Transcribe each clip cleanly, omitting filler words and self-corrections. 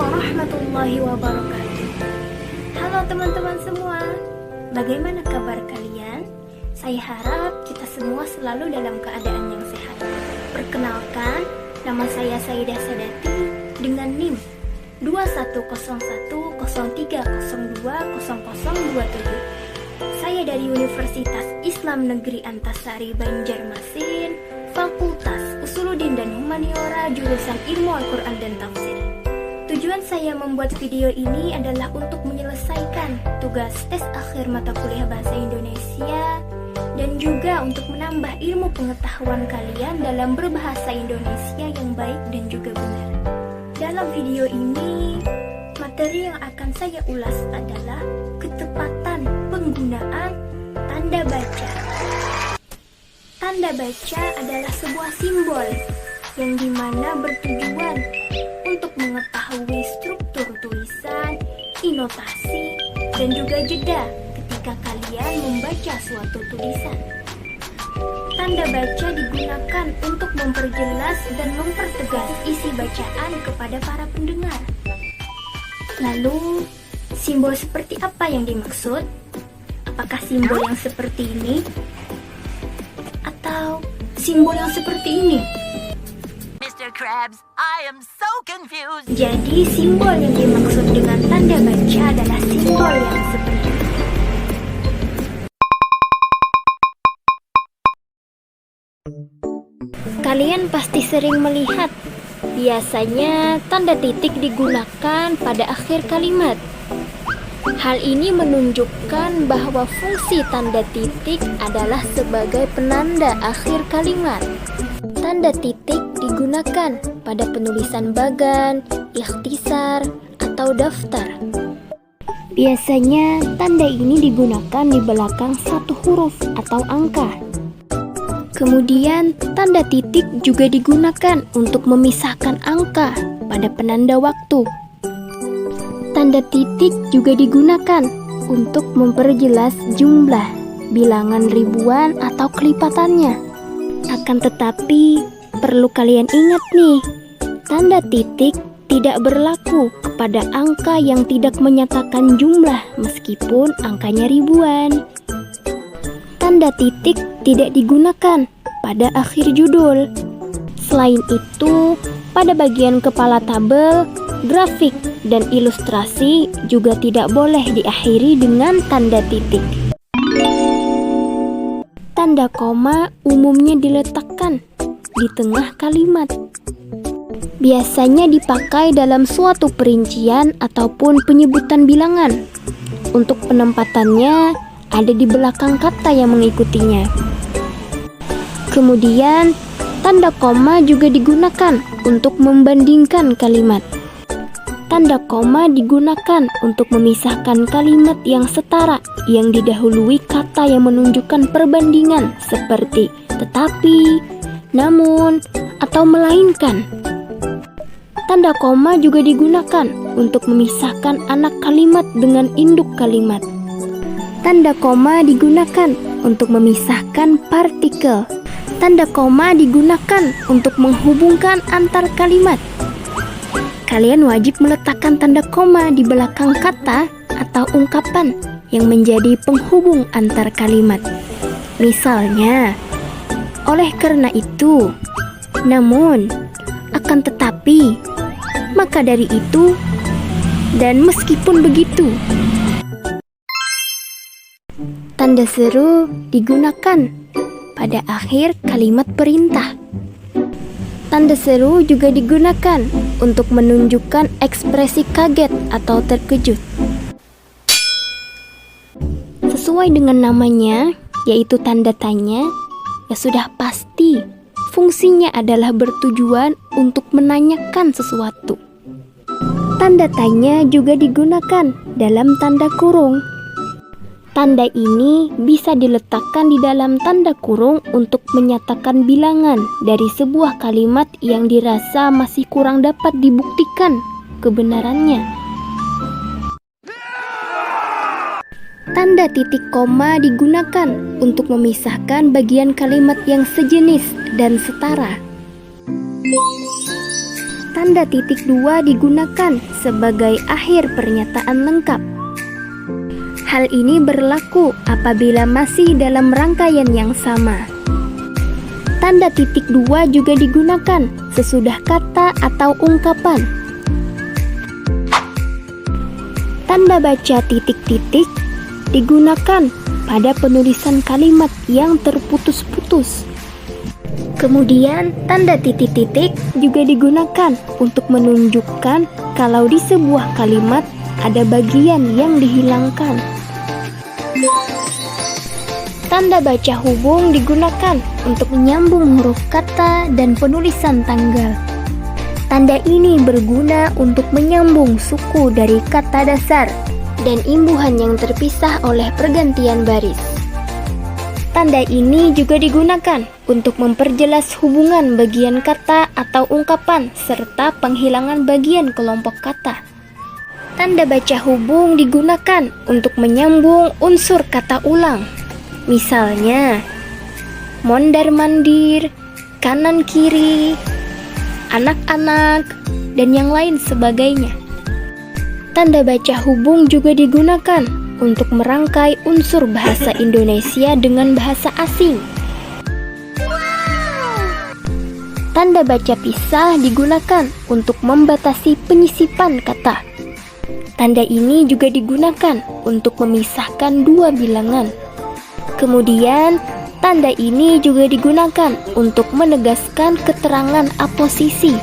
warahmatullahi wabarakatuh. Halo teman-teman semua, bagaimana kabar kalian? Saya harap kita semua selalu dalam keadaan yang sehat. Perkenalkan, nama saya Saidah Sadati dengan NIM 210103020027. Saya dari Universitas Islam Negeri Antasari Banjarmasin, Fakultas Usuluddin dan Humaniora, jurusan Ilmu Al-Quran dan Tafsir. Tujuan saya membuat video ini adalah untuk menyelesaikan tugas tes akhir mata kuliah Bahasa Indonesia dan juga untuk menambah ilmu pengetahuan kalian dalam berbahasa Indonesia yang baik dan juga benar. Dalam video ini, materi yang akan saya ulas adalah ketepatan penggunaan tanda baca. Tanda baca adalah sebuah simbol yang dimana bertujuan untuk mengetahui struktur tulisan, intonasi, dan juga jeda ketika kalian membaca suatu tulisan. Tanda baca digunakan untuk memperjelas dan mempertegas isi bacaan kepada para pendengar. Lalu, simbol seperti apa yang dimaksud? Apakah simbol yang seperti ini? Atau simbol yang seperti ini? Mr. Krabs, I am so confused. Jadi simbol yang dimaksud dengan tanda baca adalah simbol yang seperti ini. Kalian pasti sering melihat, biasanya tanda titik digunakan pada akhir kalimat. Hal ini menunjukkan bahwa fungsi tanda titik adalah sebagai penanda akhir kalimat. Tanda titik digunakan pada penulisan bagan, ikhtisar, atau daftar. Biasanya tanda ini digunakan di belakang satu huruf atau angka. Kemudian tanda titik juga digunakan untuk memisahkan angka pada penanda waktu. Tanda titik juga digunakan untuk memperjelas jumlah, bilangan ribuan atau kelipatannya. Akan tetapi, perlu kalian ingat nih, tanda titik tidak berlaku kepada angka yang tidak menyatakan jumlah meskipun angkanya ribuan. Tanda titik tidak digunakan pada akhir judul. Selain itu, pada bagian kepala tabel, grafik, dan ilustrasi juga tidak boleh diakhiri dengan tanda titik. Tanda koma umumnya diletakkan di tengah kalimat. Biasanya dipakai dalam suatu perincian ataupun penyebutan bilangan. Untuk penempatannya ada di belakang kata yang mengikutinya. Kemudian, tanda koma juga digunakan untuk membandingkan kalimat. Tanda koma digunakan untuk memisahkan kalimat yang setara yang didahului kata yang menunjukkan perbandingan seperti tetapi, namun, atau melainkan. Tanda koma juga digunakan untuk memisahkan anak kalimat dengan induk kalimat. Tanda koma digunakan untuk memisahkan partikel. Tanda koma digunakan untuk menghubungkan antar kalimat. Kalian wajib meletakkan tanda koma di belakang kata atau ungkapan yang menjadi penghubung antar kalimat. Misalnya, oleh karena itu, namun, akan tetapi, maka dari itu, dan meskipun begitu. Tanda seru digunakan pada akhir kalimat perintah. Tanda seru juga digunakan untuk menunjukkan ekspresi kaget atau terkejut. Sesuai dengan namanya, yaitu tanda tanya, ya sudah pasti fungsinya adalah bertujuan untuk menanyakan sesuatu. Tanda tanya juga digunakan dalam tanda kurung. Tanda ini bisa diletakkan di dalam tanda kurung untuk menyatakan bilangan dari sebuah kalimat yang dirasa masih kurang dapat dibuktikan kebenarannya. Tanda titik koma digunakan untuk memisahkan bagian kalimat yang sejenis dan setara. tanda titik dua digunakan sebagai akhir pernyataan lengkap. Hal ini berlaku apabila masih dalam rangkaian yang sama. Tanda titik dua juga digunakan sesudah kata atau ungkapan. Tanda baca titik-titik digunakan pada penulisan kalimat yang terputus-putus. Kemudian, tanda titik-titik juga digunakan untuk menunjukkan kalau di sebuah kalimat ada bagian yang dihilangkan. Tanda baca hubung digunakan untuk menyambung huruf kata dan penulisan tanggal. Tanda ini berguna untuk menyambung suku dari kata dasar dan imbuhan yang terpisah oleh pergantian baris. Tanda ini juga digunakan untuk memperjelas hubungan bagian kata atau ungkapan serta penghilangan bagian kelompok kata. Tanda baca hubung digunakan untuk menyambung unsur kata ulang. Misalnya, mondar-mandir, kanan-kiri, anak-anak, dan yang lain sebagainya. Tanda baca hubung juga digunakan untuk merangkai unsur bahasa Indonesia dengan bahasa asing. Tanda baca pisah digunakan untuk membatasi penyisipan kata. Tanda ini juga digunakan untuk memisahkan dua bilangan. Kemudian, tanda ini juga digunakan untuk menegaskan keterangan aposisi.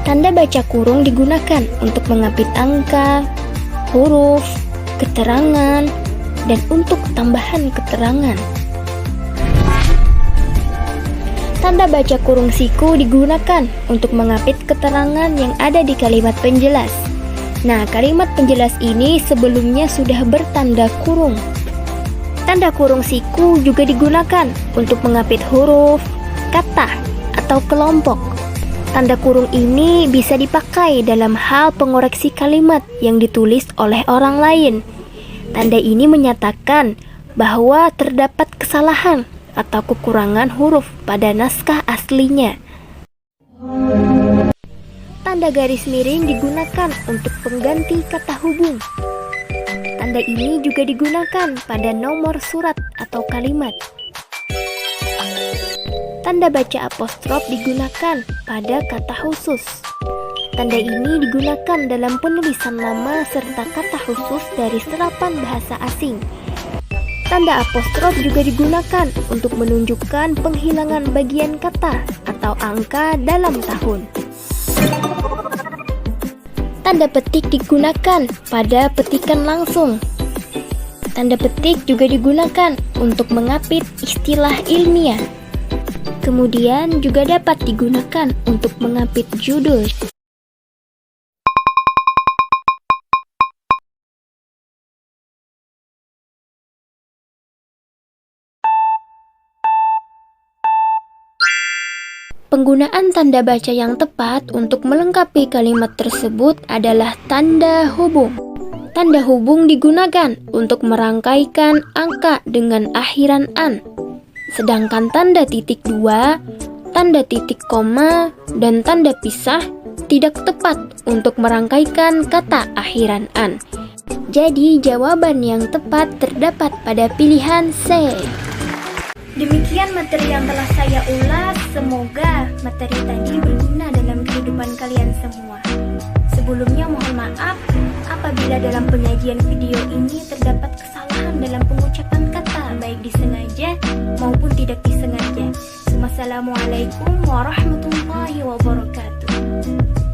Tanda baca kurung digunakan untuk mengapit angka, huruf, keterangan, dan untuk tambahan keterangan. Tanda baca kurung siku digunakan untuk mengapit keterangan yang ada di kalimat penjelas. Nah, kalimat penjelas ini sebelumnya sudah bertanda kurung. Tanda kurung siku juga digunakan untuk mengapit huruf, kata, atau kelompok. Tanda kurung ini bisa dipakai dalam hal pengoreksi kalimat yang ditulis oleh orang lain. Tanda ini menyatakan bahwa terdapat kesalahan atau kekurangan huruf pada naskah aslinya. Tanda garis miring digunakan untuk pengganti kata hubung. Tanda ini juga digunakan pada nomor surat atau kalimat. Tanda baca apostrof digunakan pada kata khusus. Tanda ini digunakan dalam penulisan nama serta kata khusus dari serapan bahasa asing. Tanda apostrof juga digunakan untuk menunjukkan penghilangan bagian kata atau angka dalam tahun. Tanda petik digunakan pada petikan langsung. Tanda petik juga digunakan untuk mengapit istilah ilmiah. Kemudian juga dapat digunakan untuk mengapit judul. Penggunaan tanda baca yang tepat untuk melengkapi kalimat tersebut adalah tanda hubung. Tanda hubung digunakan untuk merangkaikan angka dengan akhiran an. Sedangkan tanda titik dua, tanda titik koma, dan tanda pisah tidak tepat untuk merangkaikan kata akhiran an. Jadi jawaban yang tepat terdapat pada pilihan C. Demikian materi yang telah saya ulas. Semoga materi tadi berguna dalam kehidupan kalian semua. Sebelumnya mohon maaf apabila dalam penyajian video ini terdapat kesalahan dalam pengucapan kata, baik disengaja maupun tidak disengaja. Wassalamualaikum warahmatullahi wabarakatuh.